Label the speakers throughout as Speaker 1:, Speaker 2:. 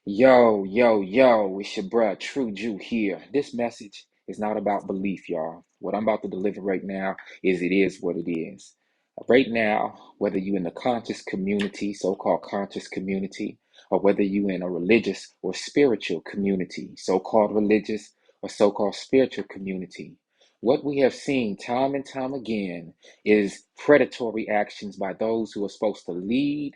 Speaker 1: Yo, it's your bruh, True Jew here. This message is not about belief, y'all. What I'm about to deliver right now it is what it is. Right now, whether you in the conscious community, so-called conscious community, or whether you in a religious or spiritual community, so-called religious or so-called spiritual community, what we have seen time and time again is predatory actions by those who are supposed to lead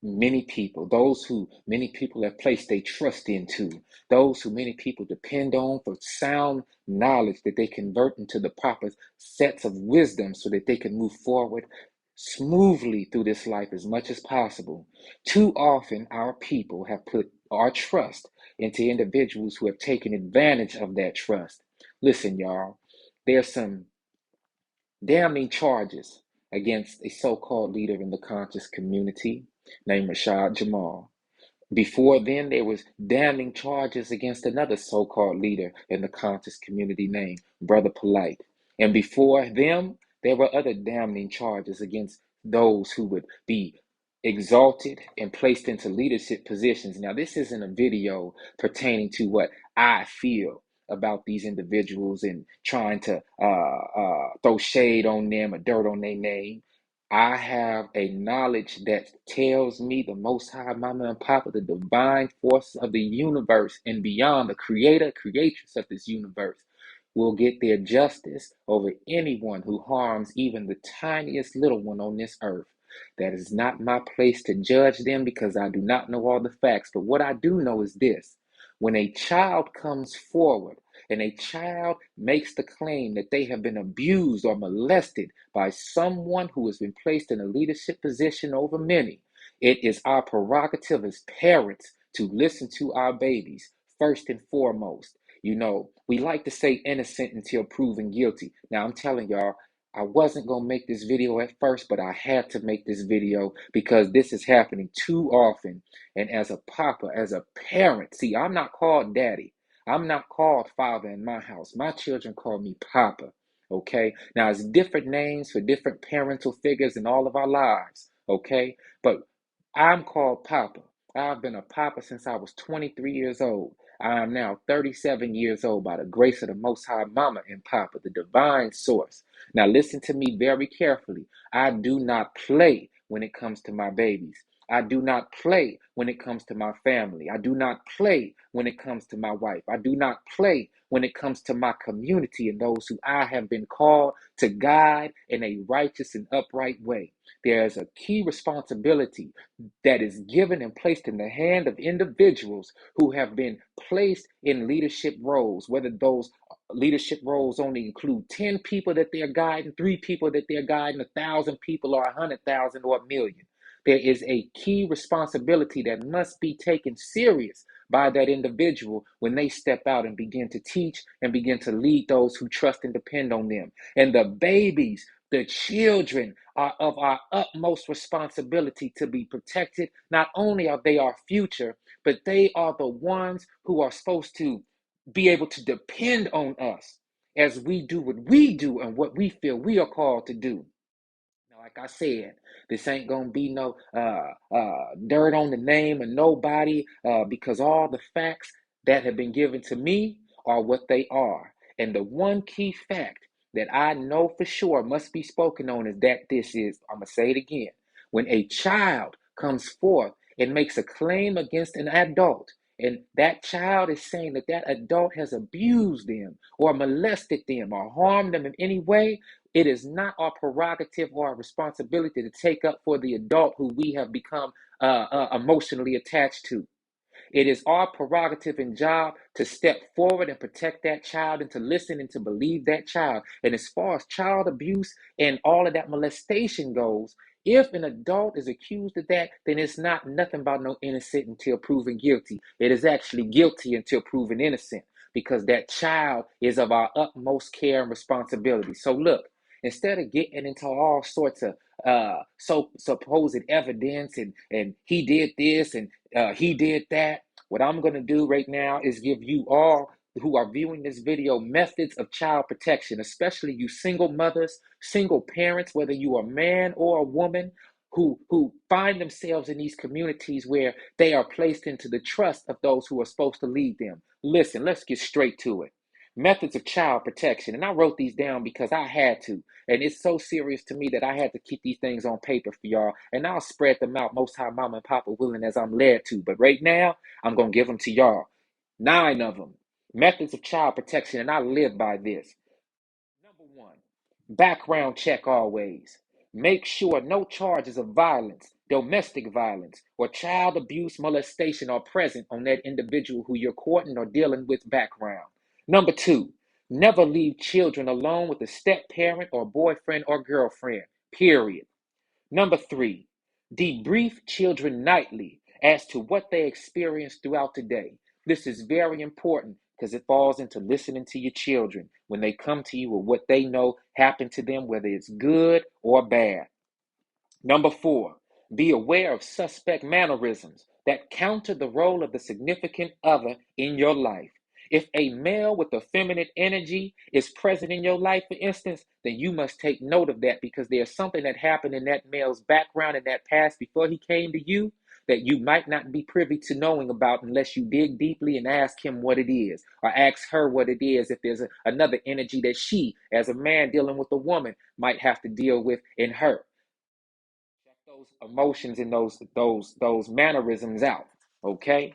Speaker 1: many people, those who many people have placed their trust into, those who many people depend on for sound knowledge that they convert into the proper sets of wisdom so that they can move forward smoothly through this life as much as possible. Too often, our people have put our trust into individuals who have taken advantage of that trust. Listen, y'all, there's some damning charges against a so-called leader in the conscious community named Rashad Jamal. Before then, there was damning charges against another so-called leader in the conscious community named Brother Polite. And before them, there were other damning charges against those who would be exalted and placed into leadership positions. Now, this isn't a video pertaining to what I feel about these individuals and trying to throw shade on them or dirt on their name. I have a knowledge that tells me the Most High, Mama and Papa, the divine force of the universe and beyond, the creator, creatress of this universe, will get their justice over anyone who harms even the tiniest little one on this earth. That is not my place to judge them because I do not know all the facts. But what I do know is this: when a child comes forward and a child makes the claim that they have been abused or molested by someone who has been placed in a leadership position over many, it is our prerogative as parents to listen to our babies first and foremost. You know, we like to say innocent until proven guilty. Now, I'm telling y'all, I wasn't going to make this video at first, but I had to make this video because this is happening too often. And as a papa, as a parent, see, I'm not called daddy. I'm not called father in my house. My children call me Papa. Okay. Now, it's different names for different parental figures in all of our lives. Okay. But I'm called Papa. I've been a Papa since I was 23 years old. I am now 37 years old by the grace of the Most High Mama and Papa, the divine source. Now, listen to me very carefully. I do not play when it comes to my babies. I do not play when it comes to my family. I do not play when it comes to my wife. I do not play when it comes to my community and those who I have been called to guide in a righteous and upright way. There is a key responsibility that is given and placed in the hand of individuals who have been placed in leadership roles, whether those leadership roles only include 10 people that they're guiding, 3 people that they're guiding, 1,000 people, or 100,000 or a million. There is a key responsibility that must be taken serious by that individual when they step out and begin to teach and begin to lead those who trust and depend on them. And the babies, the children, are of our utmost responsibility to be protected. Not only are they our future, but they are the ones who are supposed to be able to depend on us as we do what we do and what we feel we are called to do. Now, like I said, this ain't gonna be no dirt on the name of nobody because all the facts that have been given to me are what they are. And the one key fact that I know for sure must be spoken on is that this is, I'm gonna say it again, when a child comes forth and makes a claim against an adult, and that child is saying that that adult has abused them or molested them or harmed them in any way, it is not our prerogative or our responsibility to take up for the adult who we have become emotionally attached to. It is our prerogative and job to step forward and protect that child and to listen and to believe that child. And as far as child abuse and all of that molestation goes, if an adult is accused of that, then it's not nothing about no innocent until proven guilty. It is actually guilty until proven innocent because that child is of our utmost care and responsibility. So look, instead of getting into all sorts of so supposed evidence and he did this and he did that, what I'm going to do right now is give you all who are viewing this video methods of child protection, especially you single mothers, single parents, whether you are a man or a woman who find themselves in these communities where they are placed into the trust of those who are supposed to lead them. Listen, let's get straight to it. Methods of child protection. And I wrote these down because I had to. And it's so serious to me that I had to keep these things on paper for y'all. And I'll spread them out most high mama and papa willing as I'm led to. But right now, I'm going to give them to y'all. 9 of them. Methods of child protection. And I live by this. Number 1, background check always. Make sure no charges of violence, domestic violence, or child abuse, molestation are present on that individual who you're courting or dealing with background. Number 2, never leave children alone with a step parent or boyfriend or girlfriend, period. Number 3, debrief children nightly as to what they experienced throughout the day. This is very important because it falls into listening to your children when they come to you with what they know happened to them, whether it's good or bad. Number 4, be aware of suspect mannerisms that counter the role of the significant other in your life. If a male with a feminine energy is present in your life, for instance, then you must take note of that because there's something that happened in that male's background in that past before he came to you that you might not be privy to knowing about unless you dig deeply and ask him what it is or ask her what it is if there's another energy that she, as a man dealing with a woman, might have to deal with in her. Those emotions and those mannerisms out. Okay.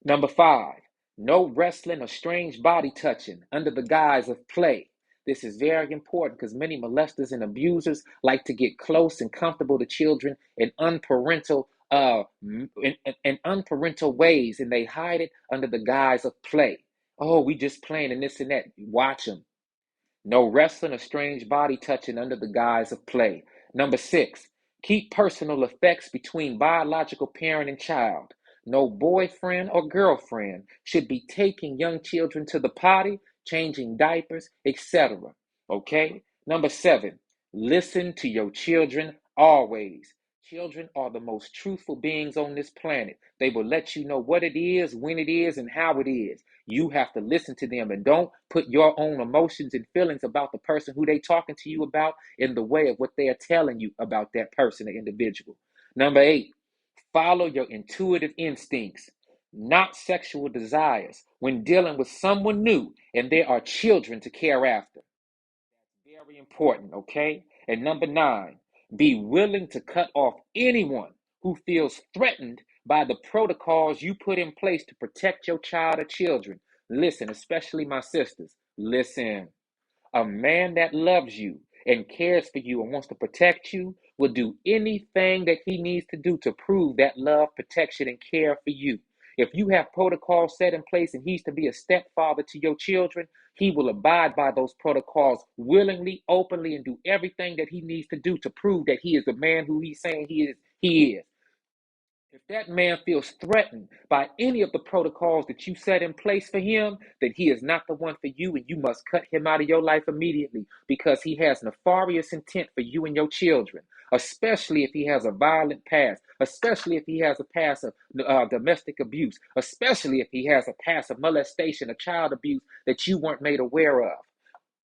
Speaker 1: Number 5, no wrestling or strange body touching under the guise of play. This is very important because many molesters and abusers like to get close and comfortable to children in unparental in unparental ways, and they hide it under the guise of play. Oh, we just playing and this and that. Watch them. No wrestling or strange body touching under the guise of play. Number 6, keep personal effects between biological parent and child. No boyfriend or girlfriend should be taking young children to the potty, changing diapers, etc. Okay? Number 7, listen to your children always. Children are the most truthful beings on this planet. They will let you know what it is, when it is, and how it is. You have to listen to them and don't put your own emotions and feelings about the person who they talking to you about in the way of what they are telling you about that person or individual. Number 8, follow your intuitive instincts, not sexual desires, when dealing with someone new and there are children to care after. Very important, okay? And number 9, be willing to cut off anyone who feels threatened by the protocols you put in place to protect your child or children. Listen, especially my sisters, listen. A man that loves you and cares for you and wants to protect you will do anything that he needs to do to prove that love, protection, and care for you. If you have protocols set in place and he's to be a stepfather to your children, he will abide by those protocols willingly, openly, and do everything that he needs to do to prove that he is the man who he's saying he is. He is. If that man feels threatened by any of the protocols that you set in place for him, then he is not the one for you, and you must cut him out of your life immediately because he has nefarious intent for you and your children, especially if he has a violent past, especially if he has a past of domestic abuse, especially if he has a past of molestation or child abuse that you weren't made aware of.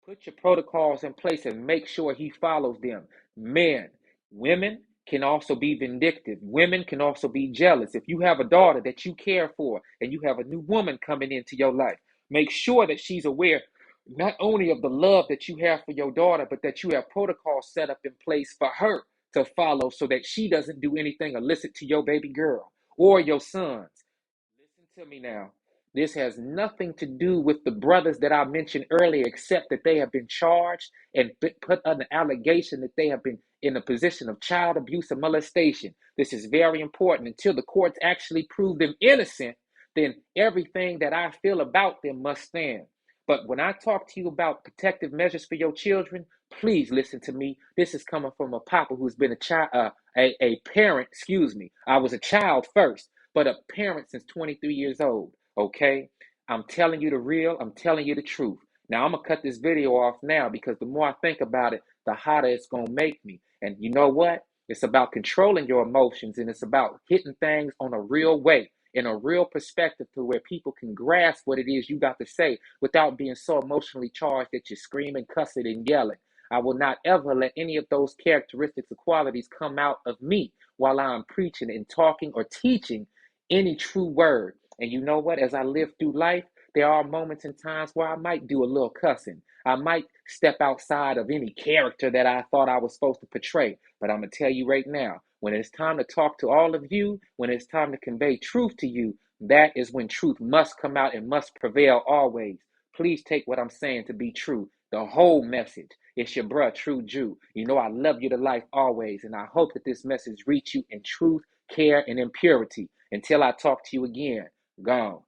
Speaker 1: Put your protocols in place and make sure he follows them. Men, women can also be vindictive. Women can also be jealous. If you have a daughter that you care for and you have a new woman coming into your life, make sure that she's aware not only of the love that you have for your daughter, but that you have protocols set up in place for her to follow so that she doesn't do anything illicit to your baby girl or your sons. Listen to me now. This has nothing to do with the brothers that I mentioned earlier, except that they have been charged and put under allegation that they have been in a position of child abuse and molestation. This is very important. Until the courts actually prove them innocent, then everything that I feel about them must stand. But when I talk to you about protective measures for your children, please listen to me. This is coming from a papa who's been a child, a parent. Excuse me. I was a child first, but a parent since 23 years old. Okay, I'm telling you the real. I'm telling you the truth. Now I'm gonna cut this video off now because the more I think about it, the hotter it's gonna make me. And you know what? It's about controlling your emotions, and it's about hitting things on a real way, in a real perspective, to where people can grasp what it is you got to say without being so emotionally charged that you're screaming, cussing, and yelling. I will not ever let any of those characteristics or qualities come out of me while I'm preaching and talking or teaching any true word. And you know what? As I live through life, there are moments and times where I might do a little cussing. I might step outside of any character that I thought I was supposed to portray. But I'm going to tell you right now, when it's time to talk to all of you, when it's time to convey truth to you, that is when truth must come out and must prevail always. Please take what I'm saying to be true. The whole message. It's your bruh, True Jew. You know I love you to life always, and I hope that this message reach you in truth, care, and in purity. Until I talk to you again, gone.